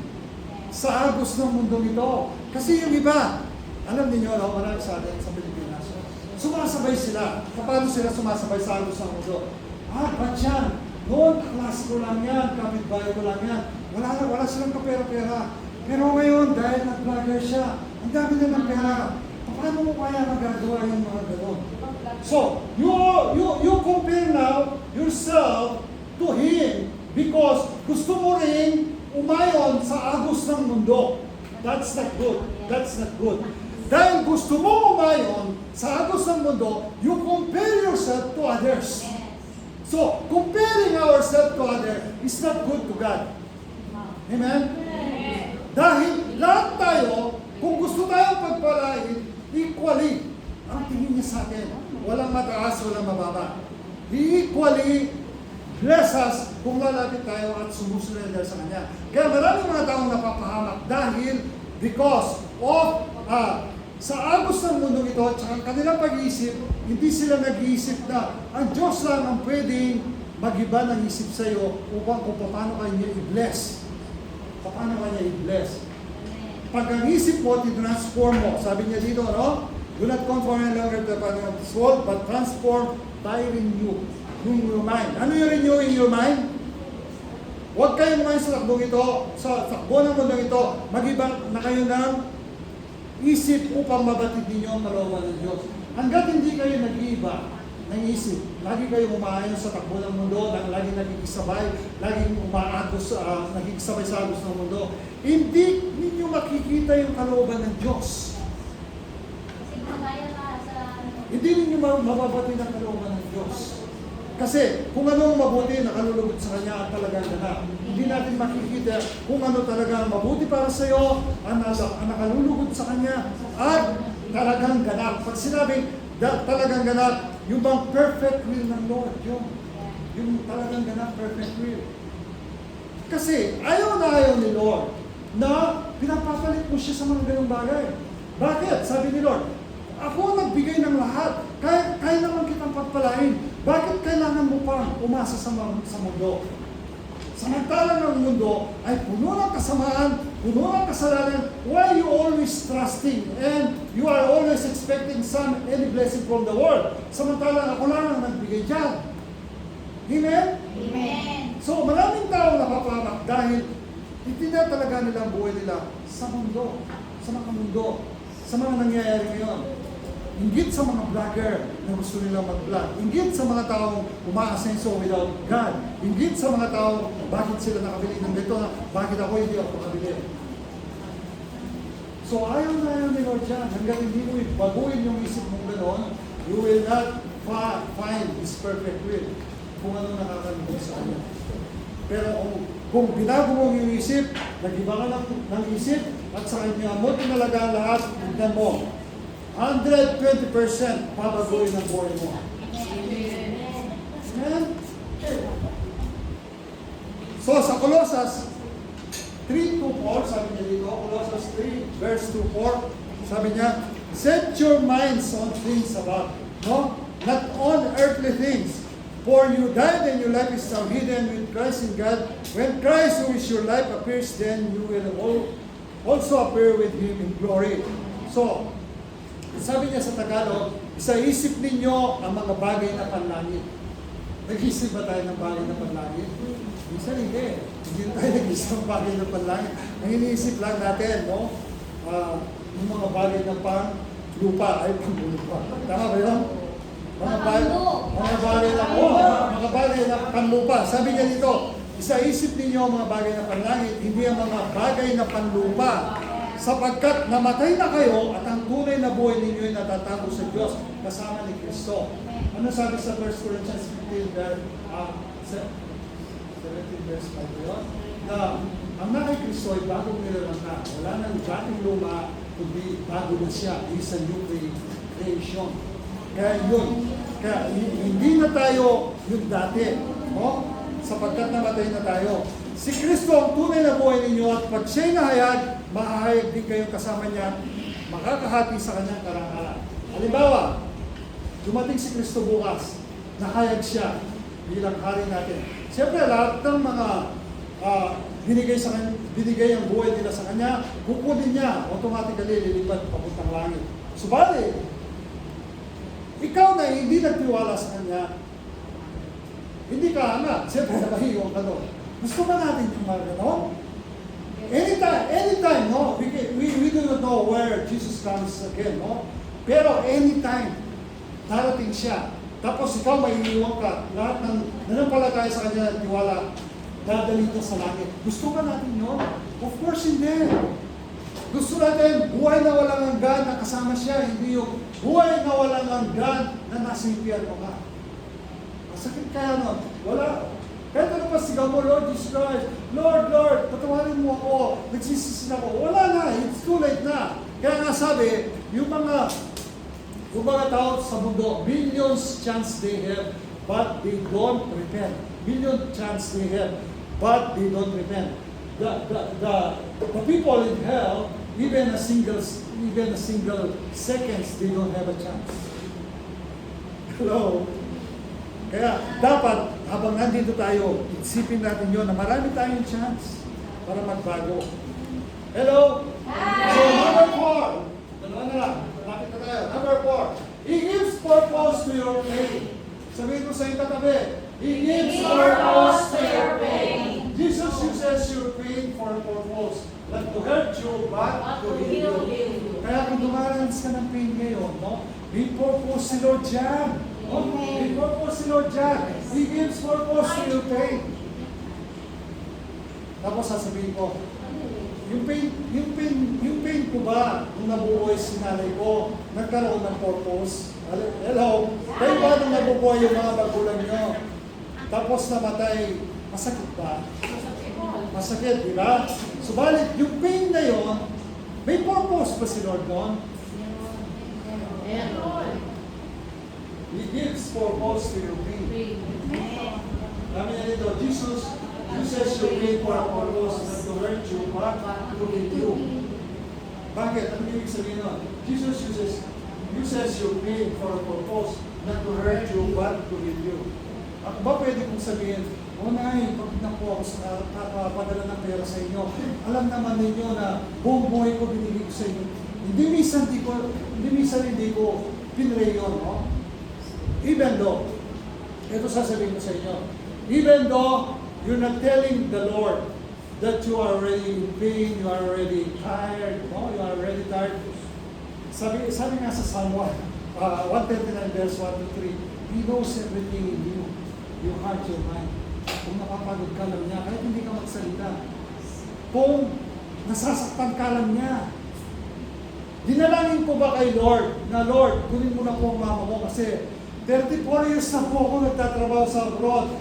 sa agos ng mundong ito. Kasi yung iba, alam niyo, marami sa atin sa Pilipinas, sumasabay sila. Paano sila sumasabay sa agos ng mundo? Ba't yan? Noon, class ko lang yan, kapitbahay ko lang yan. Wala silang kapera-pera. Pero ngayon, dahil nag-vlogger siya, ang dami na ng pera. Paano mo kaya magagawa yung mga gano'n? So, you compare now yourself to him because gusto mo rin umayon sa agos ng mundo. That's not good. That's not good. Dahil gusto mo umayon sa agos ng mundo, you compare yourself to others. So, comparing ourselves to others is not good to God. Amen? Dahil lahat tayo, kung gusto tayong pagpalain, equally ang tingin niya sa atin. Walang mataas, walang mababa. He equally bless us kung lalapit tayo at sumusunod sa Kanya. Kaya maraming mga taong napapahamak dahil because of sa agos ng mundo ito at sa kanilang pag-iisip, hindi sila nag-iisip na ang Diyos lang ang pwedeng mag-iba ng isip sa iyo upang kung paano kanya i-bless. Paano kanya i-bless. Pag ang isip mo, transform mo. Sabi niya dito, no? Do not conform any longer to the pattern of this world, but transform by renewing your mind. Ano yung renewing your mind? Huwag kayong kumain sa takbong ito, sa takbo ng mundo ito, mag-iba na kayo ng isip upang mabatid ninyo ang kalooban ng Diyos. Hanggat hindi kayo nag-iiba ng isip, lagi kayo umaayon sa takbo ng mundo, lagi nagkikisabay, laging umaagos, nagkikisabay sa agos ng mundo, hindi ninyo makikita yung kalooban ng Diyos. Hindi ninyo mababatid ang kalooban ng Diyos. Kasi kung anong mabuti nakalulugod sa Kanya at talagang ganap. Hindi natin makikita kung ano talaga ang mabuti para sa iyo, ang nakalulugod sa Kanya at talagang ganap. Pag sinabing talagang ganap, yung bang perfect will ng Lord, yung talagang ganap, perfect will. Kasi ayaw na ayaw ni Lord na pinapapalit mo siya sa mga ganung bagay. Bakit? Sabi ni Lord, ako ang nagbigay ng lahat. Kaya naman kitang pagpalain. Bakit kailangan mo pa umasa sa mundo? Samantalang ang mundo ay puno ng kasamaan, puno ng kasalanan. Why you always trusting and you are always expecting any blessing from the world? Samantalang ako lang ang nagbigay dyan. Amen? Amen. So maraming tao napapamak dahil itinatalaga nila ang buhay nila sa mundo, sa mga mundo, sa mga nangyayari ngayon. Inggit sa mga vlogger na gusto nilang mag-vlog. Inggit sa mga taong umaasenso without God. Inggit sa mga taong bakit sila nakabili ng ganito na bakit ako hindi ako nakabili. So ayaw na ayaw ni Lord dyan. Hanggang hindi mo baguhin yung isip mong gano'n, you will not find His perfect will kung ano nakakalimutan sa Kanya. Pero kung binago mo yung isip, nag-iba ka ng isip, at sa Kanya mo tinalaga lahat, tignan mo, 120% babaguhin ang buhay mo. Amen? So sa Colossus 3:2-4, sabi niya dito, Colossus 3, verse 2-4, sabi niya, set your minds on things above, no? Not on earthly things. For you died and your life is now hidden with Christ in God. When Christ, who is your life, appears, then you will also appear with Him in glory. So, sabi niya sa Tagalog, sa isip ninyo ang mga bagay na panlangit. Nag-isip ba tayo ng bagay na panlangit? Minsan hindi. Hindi tayo nag-isip ng bagay na panlangit. Ang iniisip lang natin, no? Yung mga bagay na pang-lupa, ay pang-lupa. Tama ba yun? Mga bagay na pang-lupa. Sabi niya dito, sa isip ninyo ang mga bagay na panlangit, hindi ang mga bagay na panlupa. Sapagkat namatay na kayo at ang tunay na buhay ninyo ay natatago sa Diyos kasama ni Kristo. Ano sabi sa 1 Corinthians 15, 17 verse 5 yun? Na ang na kay Kristo ay bagong nilalang na. Wala nang dating luma, kundi bago na siya. He's a new creation. Kaya yun. Kaya hindi na tayo yung dati. No? Sapagkat namatay na tayo. Si Kristo ang tunay na buhay ninyo at pag siya'y nahayag, mahahayag din kayong kasama niya, makakahati sa kanyang karangalan. Halimbawa, dumating si Kristo bukas, nahayag siya bilang hari natin. Siyempre, lahat ng mga binigay ang buhay nila sa kanya, kukunin niya, automatically lilipat papuntang langit. Subalit, ikaw na hindi nagtiwala sa kanya, hindi ka anak, siyempre nahihiwang ka doon. Gusto ba natin yung mga gano'n? Anytime, no? We do not know where Jesus comes again, no? Pero anytime, darating siya. Tapos ikaw maiiwan ka. Lahat ng nanampalataya sa kanya at tiwala, dadalhin ka sa langit. Gusto ba natin yun? Of course, hindi. Gusto natin buhay na walang hanggan na kasama siya, hindi yung buhay na walang hanggan na nasa impyerno ka. Masakit kaya nun. Wala. Kahit ano pa sigaw mo, Lord Jesus Christ, Lord, Lord, patawarin mo ako, nagsisisin ako. Wala na, it's too late na. Kaya nga sabi, yung mga tao sa mundo, millions chance they have, but they don't repent. Million chance they have, but they don't repent. The people in hell, even a single seconds, they don't have a chance. Hello? Kaya dapat, habang nandito tayo, isipin natin yun na marami tayong chance para magbago. Hello? Hi! So, number 4. Dalawa na lang. Lapit na tayo. Number 4. He gives purpose to your pain. Sabihin mo sa iyong katabi. He gives purpose to your pain. Jesus uses your pain for a purpose. Not to hurt you, but to heal you. Kaya kung dumaranas ka ng pain ngayon, no? May purpose si Lord dyan. May purpose si Lord dyan. He gives purpose to your pain. Tapos sasabihin ko, yung pain ko ba, nung nabubuhay si nanay ko, nagkaroon ng purpose? Hello? Kayo ba nung nabubuhay yung mga magulang nyo? Tapos namatay, masakit ba? Masakit, di ba? Subalit, yung pain na yon, may purpose ba si Lord doon? He gives purpose to your pain. Sabi niya dito, Jesus uses your pain for a purpose, not to hurt you, but to heal you. Bakit? Ano ibig sabihin nun? Jesus uses your pain for a purpose, not to hurt you, but to heal you. Ako ba pwede kong sabihin, o nay, pagod na po ako sa kakapadala ng pera sa inyo. Alam naman ninyo na buong buhay ko binigay ko sa inyo. Hindi minsan hindi ko pinray yun, no? Even though, ito sasabihin ko sa inyo, even though you're not telling the Lord that you are already in pain, you are already tired, no? You are already tired. Sabi nga sa Psalm 139 verse 1 to 3, He knows everything in you, your heart, your mind. Kung napapagod ka lang niya, kahit hindi ka magsalita. Kung nasasaktan ka lang niya. Dinalangin ko ba kay Lord, na Lord, kunin mo na po ang mama mo kasi 34 years na po ako nagtatrabaho sa abroad.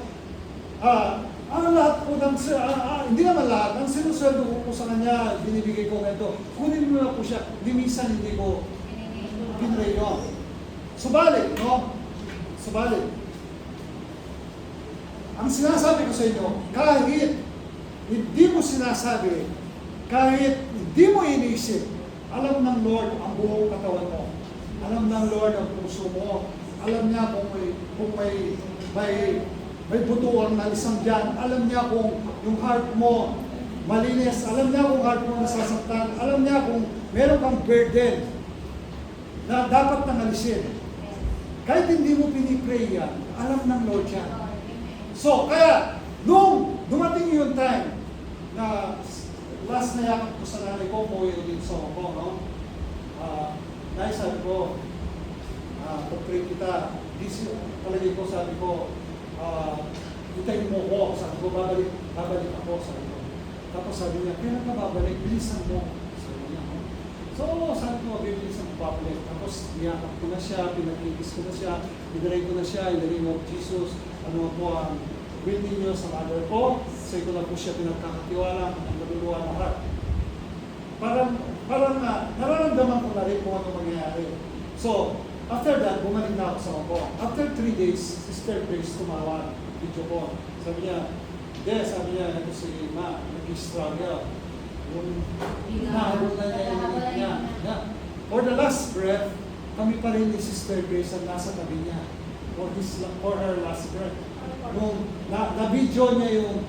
Ang lahat po ng, hindi naman lahat, ang sinusweldo ko po sa kanya, binibigay ko ito. Kunin mo na po siya, limisan hindi ko pinray yun. Subalit, no? Subalit. Ang sinasabi ko sa inyo, kahit hindi mo sinasabi, kahit hindi mo inisip, alam ng Lord ang buong katawan mo. Alam ng Lord ang puso mo. Alam niya kung may butuan na isang dyan. Alam niya kung yung heart mo malinis. Alam niya kung heart mo nasasaktan. Alam niya kung meron kang burden na dapat nang alisin. Kahit hindi mo pinipray yan, alam ng Lord yan. So, kaya, nung dumating yung time na last na yakap ko sa nanay ko, umuwi ko dito sa Hong Kong, no? Naisabi ko, pag-pray kita, palagi ko, sabi ko, itayin mo ko, sabi ko, babalik ako, sabi ko. Tapos sabi niya, kailan ka babalik, bilisan mo, sabi niya. So, sabi ko, bilisan mo babalik. Tapos, niyakap ko na siya, pinag-ikis ko na siya, binaray ko na siya, in the name of Jesus, ano po ang will ninyo sa mother ko, sa ito lang po siya pinagkakatiwala, ang naluluwa ng heart. Parang nararamdaman ko na rin kung ano mangyayari. So, after that, bumalik na ako sa Hong Kong. After 3 days, Sister Grace tumawag, video ko. Sabi niya, sabi niya, ito si Ma, nag-struggle. Yung nahabol na niya yung ulit niya. For the last breath, kami pa rin ni Sister Grace ang nasa tabi niya. For her last breath. Nung na-video niya yung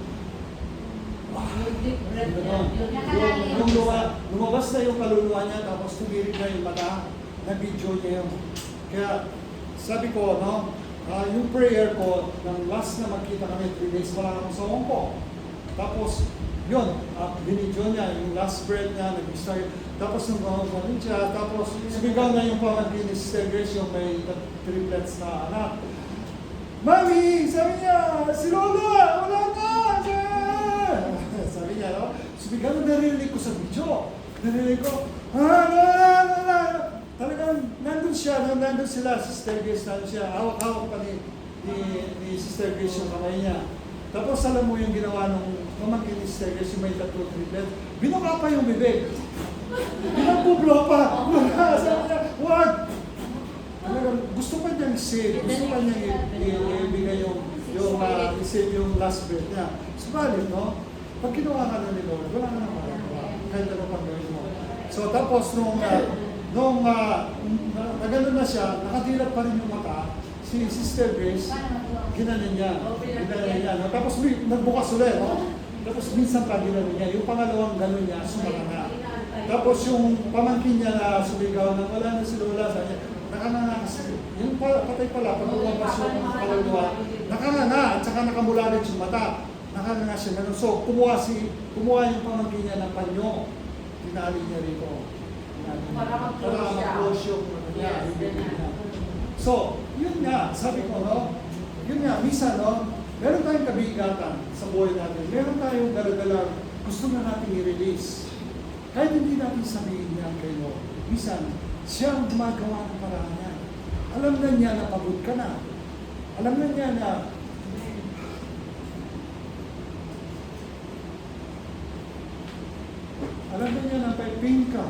lumabas na yung kaluluwa niya, tapos tumirik na yung mata, na-video niya yung. Kaya sabi ko, no, yung prayer ko, nang last na magkita kami 3 days, wala naman sa Hong Kong. Tapos, yun, binidyo niya, yung last breath niya, nag-start. Tapos nung gawin siya, tapos sumigaw na yung pamangkin ni Sister Grace, yung may triplets na anak. Mami, sabi niya, si Lola, wala na! Sabi niya, no? Sumigaw na narinig ko sa video. Narinig ko, Lola! Talagang nandun sila, Sister Grace, nandun siya, hawak-hawak pa ni Sister Grace yung kamay niya. Tapos alam mo yung ginawa nung pamangkin ni Sister Grace, yung may tattoo triplet, binuka pa yung bibig. Binabublo pa. Sabi niya, wag! Gusto pa niyang save, gusto pa niyang ibigay i-save yung last breath niya. Subalit, no? Pag ginawa ka na ni Lord, wala ka nang magagawa. Kahit ano pang gawin mo. So tapos nung nagano na siya, nakadilat pa rin yung mata, si Sister Grace, ginanin niya. No? Tapos nagbukas ulit, no? Tapos minsan pa ginanin niya. Yung pangalawang gano'n niya, sumaka na. Tapos yung pamangkin niya na sumigaw na wala na si Lola, sabi niya, nakanganga kasi. Yung patay pala, pag lumabas yung kaluluwa, nakanganga at saka nakamulalit yung mata. Nakanganga siya gano'n. So, kumuha yung pamangkin niya ng panyo. Tinali niya rito. Para mag-close yung niya. So, yun nga, sabi ko, no? Yun nga, misa, no? Meron tayong kabigatan sa buhay natin. Meron tayong daladalang gusto na natin i-release. Kahit hindi natin sabihin yan kay Lord. Minsan, siya ang gumagawa ng paraan niya. Alam na niya na pagod ka na. Alam na niya na pain ka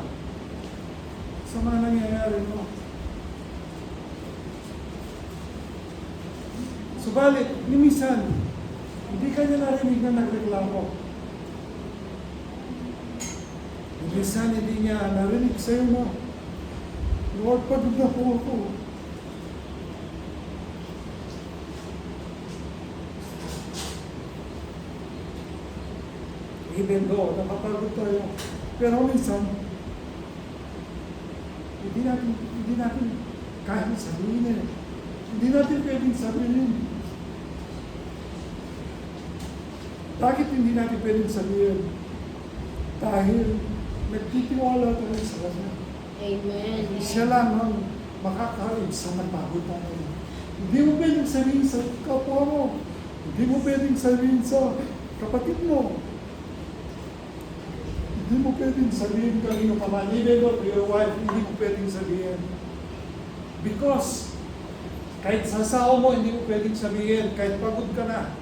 sa mga nangyayari mo. Subalit, minsan, hindi ka niya narinig na nagreklamo. Minsan hindi niya narinig sa'yo na, Lord, pagod na po ako. Even though nakapagod tayo, pero minsan, hindi natin kaya sabihin eh. Hindi natin pwedeng sabihin. Bakit hindi natin pwedeng sabihin? Dahil nagtitiwala tayo sa Kanya. Amen. Siya lang ang makakaib sa nagpagod tayo. Hindi mo pwedeng sabihin sa kapwa mo. Hindi mo pwedeng sabihin sa kapatid mo. Hindi mo pwedeng sabihin kanino pa man. Even though to your wife, hindi mo pwedeng sabihin. Because, kahit sa asawa mo, hindi mo pwedeng sabihin. Kahit pagod ka na.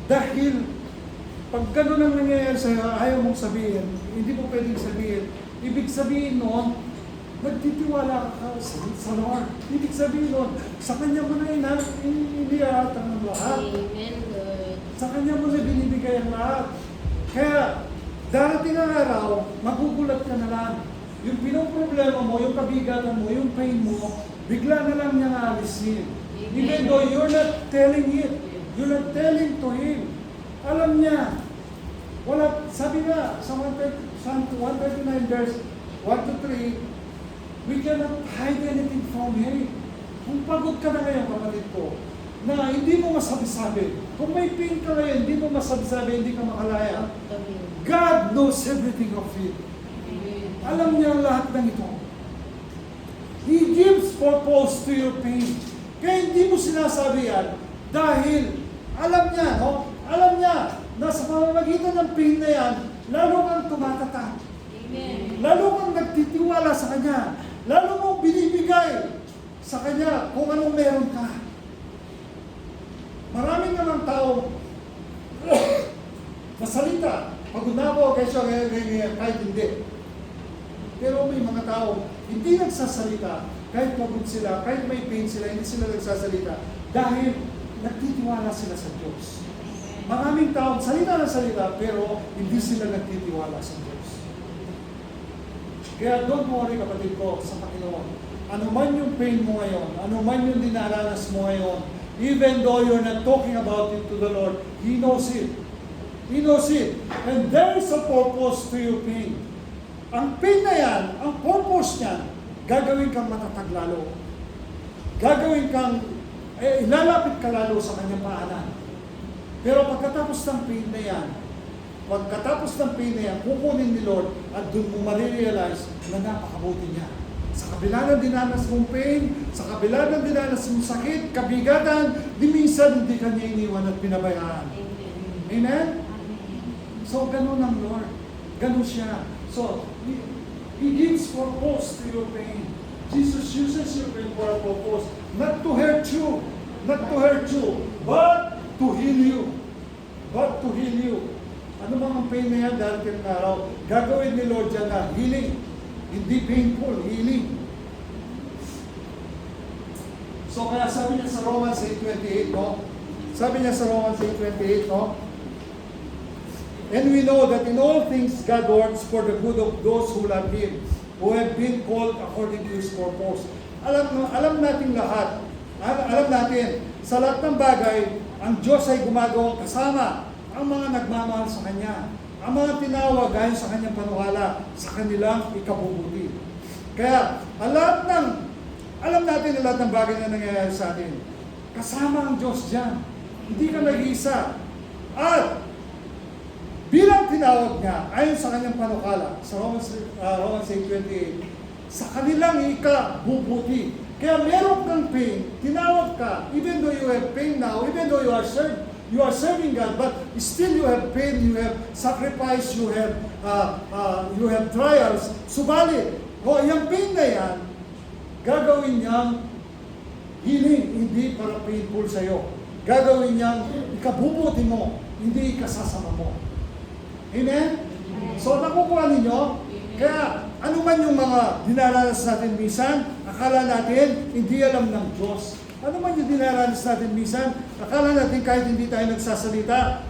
Dahil, pag gano'n ang nangyayari sa'yo, ayaw mong sabihin, hindi mo pwedeng sabihin. Ibig sabihin noon, nagtitiwala ka sa Lord. Ibig sabihin noon, sa Kanya mo na inihahatang ng lahat. Amen, Lord. Sa Kanya mo na binibigay ang lahat. Kaya, darating ang araw, magugulat ka na lang. Yung pinoproblema mo, yung kabigatan mo, yung pain mo, bigla na lang niyang aalisin. Even though you're not telling it, you're not telling to Him. Alam niya. Wala, sabi nga, sa 139 verse 1 to 3, we cannot hide anything from Him. Kung pagod ka na ngayon, kapatid ko, na hindi mo masabi-sabi, kung may pain ka ngayon, hindi mo masabi-sabi, hindi ka makalaya, God knows everything of it. Alam niya ang lahat ng ito. He gives purpose to your pain. Kaya hindi mo sinasabi yan dahil alam niya, no? Alam niya na sa pamamagitan ng pain na yan, lalo kang tumatata. Amen. Lalo kang nagtitiwala sa Kanya. Lalo mong binibigay sa Kanya kung anong meron ka. Maraming namang tao masalita. Pagod na ako, kahit hindi. Pero may mga tao, hindi nagsasalita, kahit pagod sila, kahit may pain sila, hindi sila nagsasalita. Dahil nagtitiwala sila sa Diyos. Maraming tao, salita na salita, pero hindi sila nagtitiwala sa Diyos. Kaya don't worry kapatid ko sa Panginoon. Ano man yung pain mo ngayon, ano man yung dinaranas mo ngayon, even though you're not talking about it to the Lord, He knows it. He knows it. And there is a purpose to your pain. Ang pain na yan, ang purpose niyan, gagawin kang matatag lalo. Gagawin kang, ilalapit ka lalo sa kanyang paanan. Pero pagkatapos ng pain na yan, kukunin ni Lord at doon mo marirealize na napakabuti niya. Sa kabila ng dinanas mong pain, sa kabila ng dinanas mong sakit, kabigatan, di minsan hindi ka niya iniwan at pinabayaan. Amen? So, ganun ang Lord. Ganun siya. So, He gives purpose to your pain. Jesus uses your pain for a purpose. Not to hurt you. Not to hurt you. But to heal you. But to heal you. Ano bang ang pain na yan darating na araw? Gagawin ni Lord dyan na healing. Hindi painful, healing. So kaya sabi niya sa Romans 8:28, no? Sabi niya sa Romans 8:28, no? And we know that in all things God works for the good of those who love Him, who have been called according to His purpose. Alam natin lahat, alam natin, sa lahat ng bagay, ang Diyos ay gumagawang kasama ang mga nagmamahal sa Kanya. Ang mga tinawag ayon sa Kanyang panuhala, sa kanilang ikabubuti. Kaya, alam natin na lahat ng bagay na nangyayari sa atin. Kasama ang Diyos dyan. Hindi ka nag-iisa. At, bilang tinawag niya, ayon sa kanyang panukala, sa Romans 8:28, sa kanilang ikabubuti. Kaya meron kang pain, tinawag ka, even though you have pain now, even though you are serving God, but still you have pain, you have sacrifice, you have trials. Subalit, yung pain na yan, gagawin niyang healing, hindi para painful sa'yo. Gagawin niyang ikabubuti mo, hindi ikasasama mo. Amen? So nakukuha ninyo? Kaya ano man yung mga dinaranas natin minsan, akala natin hindi alam ng Diyos. Ano man yung dinaranas natin minsan, akala natin kahit hindi tayo nagsasalita,